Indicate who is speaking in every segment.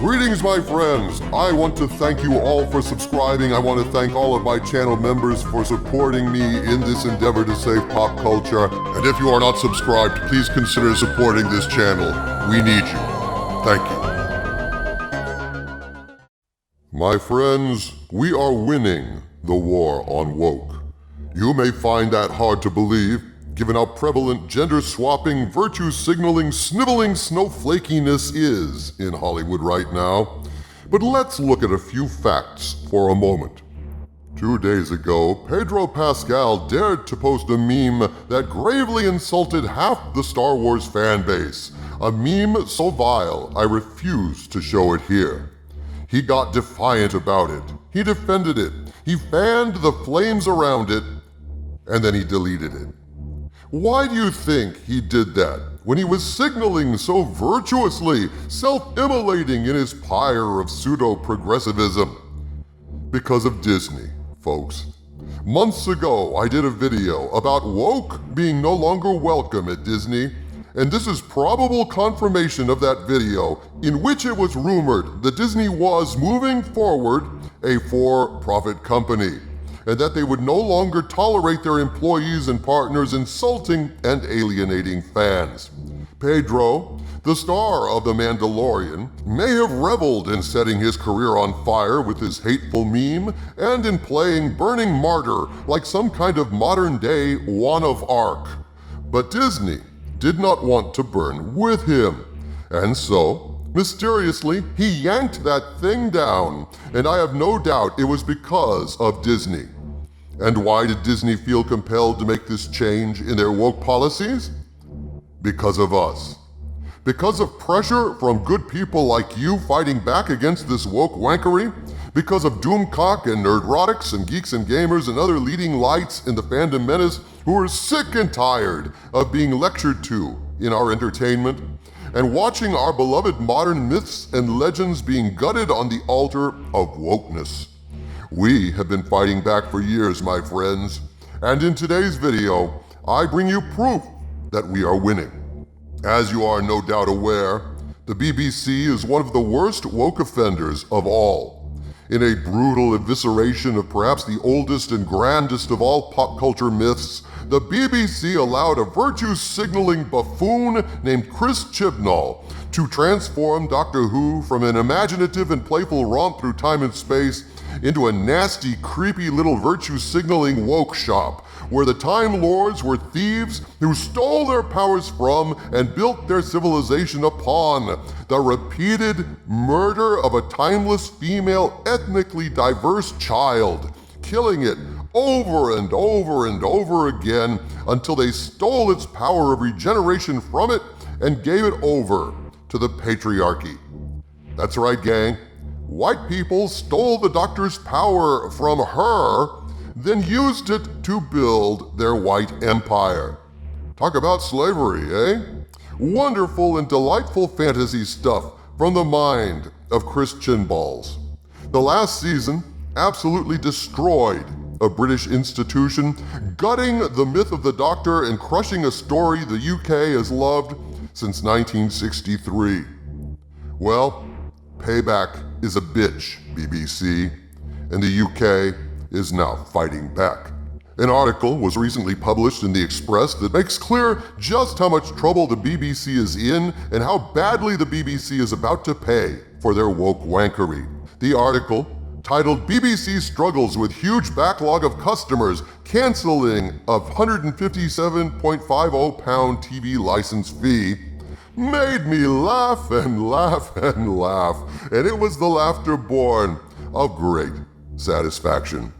Speaker 1: Greetings, my friends. I want to thank you all for subscribing. I want to thank all of my channel members for supporting me in this endeavor to save pop culture. And if you are not subscribed, please consider supporting this channel. We need you. Thank you. My friends, we are winning the war on woke. You may find that hard to believe, given how prevalent gender-swapping, virtue-signaling, sniveling snowflakiness is in Hollywood right now. But let's look at a few facts for a moment. 2 days ago, Pedro Pascal dared to post a meme that gravely insulted half the Star Wars fan base. A meme so vile, I refuse to show it here. He got defiant about it. He defended it. He fanned the flames around it, and then he deleted it. Why do you think he did that when he was signaling so virtuously, self-immolating in his pyre of pseudo-progressivism? Because of Disney, folks. Months ago, I did a video about woke being no longer welcome at Disney, and this is probable confirmation of that video in which it was rumored that Disney was moving forward a for-profit company, and that they would no longer tolerate their employees and partners insulting and alienating fans. Pedro, the star of The Mandalorian, may have reveled in setting his career on fire with his hateful meme and in playing burning martyr like some kind of modern-day Joan of Arc. But Disney did not want to burn with him, and so, mysteriously, he yanked that thing down, and I have no doubt it was because of Disney. And why did Disney feel compelled to make this change in their woke policies? Because of us. Because of pressure from good people like you fighting back against this woke wankery? Because of Doomcock and Nerdrotics and Geeks and Gamers and other leading lights in the fandom menace who are sick and tired of being lectured to in our entertainment, and watching our beloved modern myths and legends being gutted on the altar of wokeness. We have been fighting back for years, my friends, and in today's video, I bring you proof that we are winning. As you are no doubt aware, the BBC is one of the worst woke offenders of all. In a brutal evisceration of perhaps the oldest and grandest of all pop culture myths, the BBC allowed a virtue-signaling buffoon named Chris Chibnall to transform Doctor Who from an imaginative and playful romp through time and space into a nasty, creepy little virtue-signaling woke shop, where the Time Lords were thieves who stole their powers from and built their civilization upon the repeated murder of a timeless female ethnically diverse child, killing it over and over and over again until they stole its power of regeneration from it and gave it over to the patriarchy. That's right, gang. White people stole the Doctor's power from her, then used it to build their white empire. Talk about slavery, eh? Wonderful and delightful fantasy stuff from the mind of Chris Chinballs. The last season absolutely destroyed a British institution, gutting the myth of the Doctor and crushing a story the UK has loved since 1963. Well, payback is a bitch, BBC, and the UK is now fighting back. An article was recently published in The Express that makes clear just how much trouble the BBC is in and how badly the BBC is about to pay for their woke wankery. The article, titled BBC Struggles with Huge Backlog of Customers Canceling a £157.50 TV License Fee, made me laugh and laugh and laugh, and it was the laughter born of great satisfaction.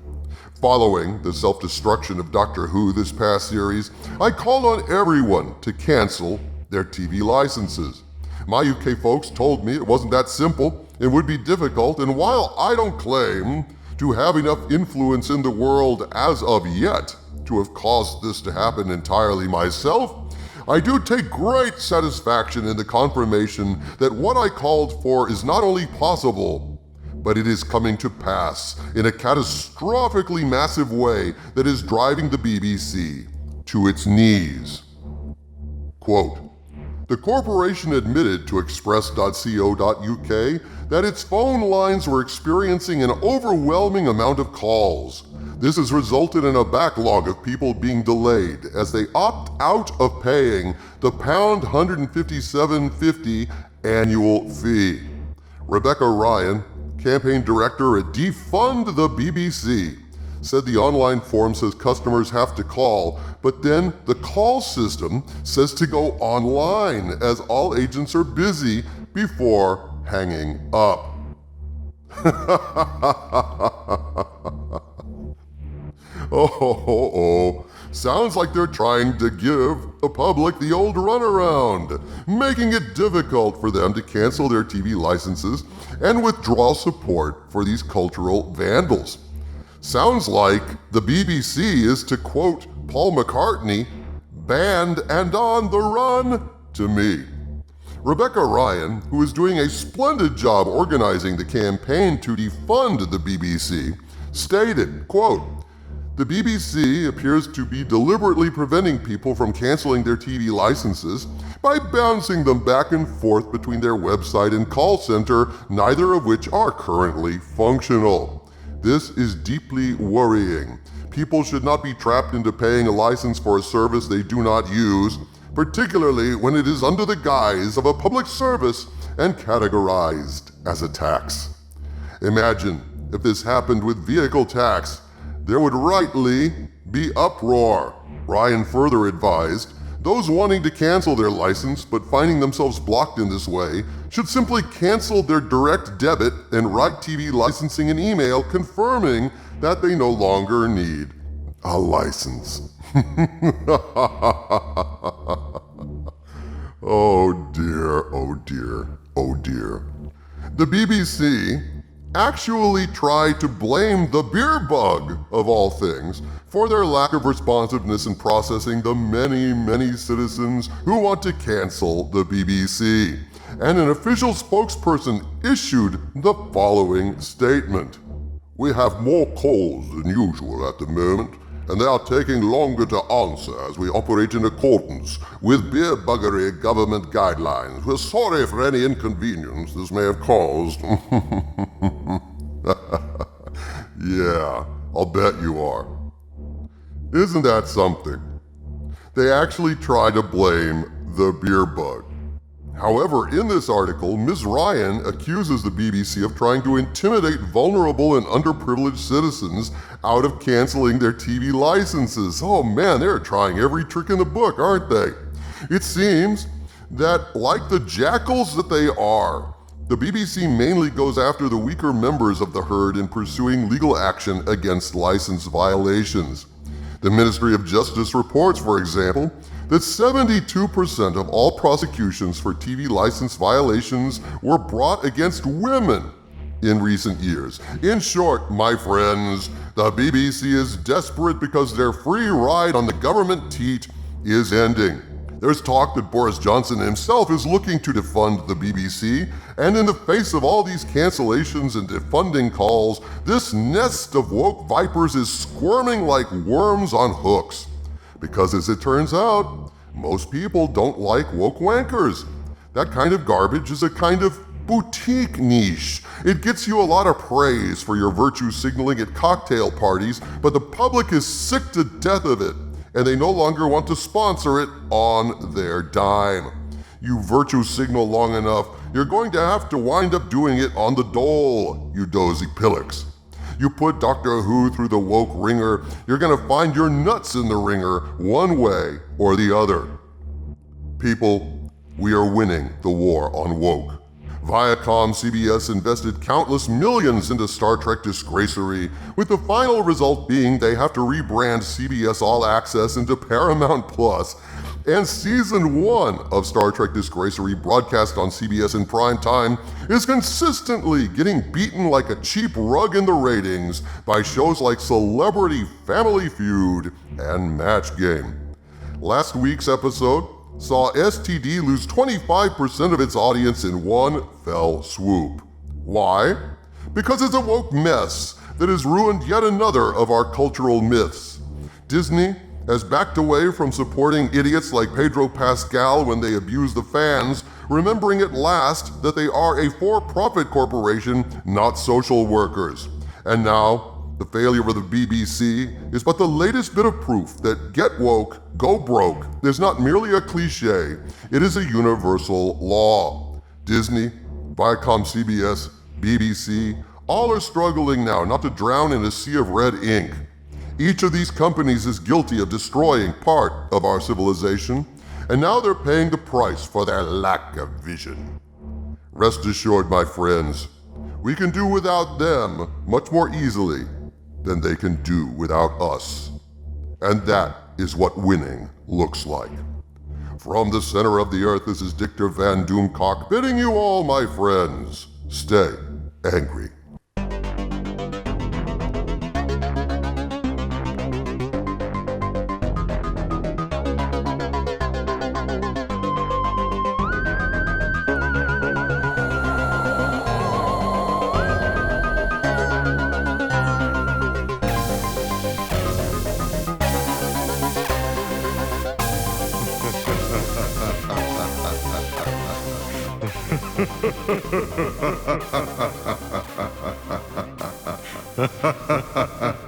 Speaker 1: Following the self-destruction of Doctor Who this past series, I called on everyone to cancel their TV licenses. My UK folks told me it wasn't that simple, it would be difficult, and while I don't claim to have enough influence in the world as of yet to have caused this to happen entirely myself, I do take great satisfaction in the confirmation that what I called for is not only possible, but it is coming to pass in a catastrophically massive way that is driving the BBC to its knees. Quote, The corporation admitted to Express.co.uk that its phone lines were experiencing an overwhelming amount of calls. This has resulted in a backlog of people being delayed as they opt out of paying the £157.50 annual fee. Rebecca Ryan, campaign director at Defund the BBC, said the online form says customers have to call, but then the call system says to go online as all agents are busy before hanging up. Oh, sounds like they're trying to give the public the old runaround, making it difficult for them to cancel their TV licenses and withdraw support for these cultural vandals. Sounds like the BBC is, to quote Paul McCartney, banned and on the run to me. Rebecca Ryan, who is doing a splendid job organizing the campaign to defund the BBC, stated, quote, "The BBC appears to be deliberately preventing people from canceling their TV licenses by bouncing them back and forth between their website and call center, neither of which are currently functional. This is deeply worrying. People should not be trapped into paying a license for a service they do not use, particularly when it is under the guise of a public service and categorized as a tax. Imagine if this happened with vehicle tax. There would rightly be uproar." Ryan further advised, those wanting to cancel their license but finding themselves blocked in this way should simply cancel their direct debit and write TV licensing an email confirming that they no longer need a license. Oh dear, oh dear, oh dear. The BBC actually tried to blame the beer bug, of all things, for their lack of responsiveness in processing the many citizens who want to cancel the BBC. And an official spokesperson issued the following statement. "We have more calls than usual at the moment, and they are taking longer to answer as we operate in accordance with beer buggery government guidelines. We're sorry for any inconvenience this may have caused." Yeah, I'll bet you are. Isn't that something? They actually try to blame the beer bug. However, in this article, Ms. Ryan accuses the BBC of trying to intimidate vulnerable and underprivileged citizens out of canceling their TV licenses. Oh man, they're trying every trick in the book, aren't they? It seems that, like the jackals that they are, the BBC mainly goes after the weaker members of the herd in pursuing legal action against license violations. The Ministry of Justice reports, for example, that 72% of all prosecutions for TV license violations were brought against women in recent years. In short, my friends, the BBC is desperate because their free ride on the government teat is ending. There's talk that Boris Johnson himself is looking to defund the BBC, and in the face of all these cancellations and defunding calls, this nest of woke vipers is squirming like worms on hooks. Because as it turns out, most people don't like woke wankers. That kind of garbage is a kind of boutique niche. It gets you a lot of praise for your virtue signaling at cocktail parties, but the public is sick to death of it, and they no longer want to sponsor it on their dime. You virtue signal long enough, you're going to have to wind up doing it on the dole, you dozy pillocks. You put Doctor Who through the woke ringer, you're gonna find your nuts in the ringer one way or the other. People, we are winning the war on woke. Viacom CBS invested countless millions into Star Trek disgracery, with the final result being they have to rebrand CBS All Access into Paramount Plus, and Season 1 of Star Trek Disgracery, broadcast on CBS in prime time, is consistently getting beaten like a cheap rug in the ratings by shows like Celebrity Family Feud and Match Game. Last week's episode saw STD lose 25% of its audience in one fell swoop. Why? Because it's a woke mess that has ruined yet another of our cultural myths. Disney has backed away from supporting idiots like Pedro Pascal when they abuse the fans, remembering at last that they are a for-profit corporation, not social workers. And now, the failure of the BBC is but the latest bit of proof that get woke, go broke is not merely a cliche, it is a universal law. Disney, Viacom CBS, BBC, all are struggling now not to drown in a sea of red ink. Each of these companies is guilty of destroying part of our civilization, and now they're paying the price for their lack of vision. Rest assured, my friends, we can do without them much more easily than they can do without us. And that is what winning looks like. From the center of the earth, this is Dictor Van Doomcock bidding you all, my friends, stay angry.
Speaker 2: Ha ha ha ha ha.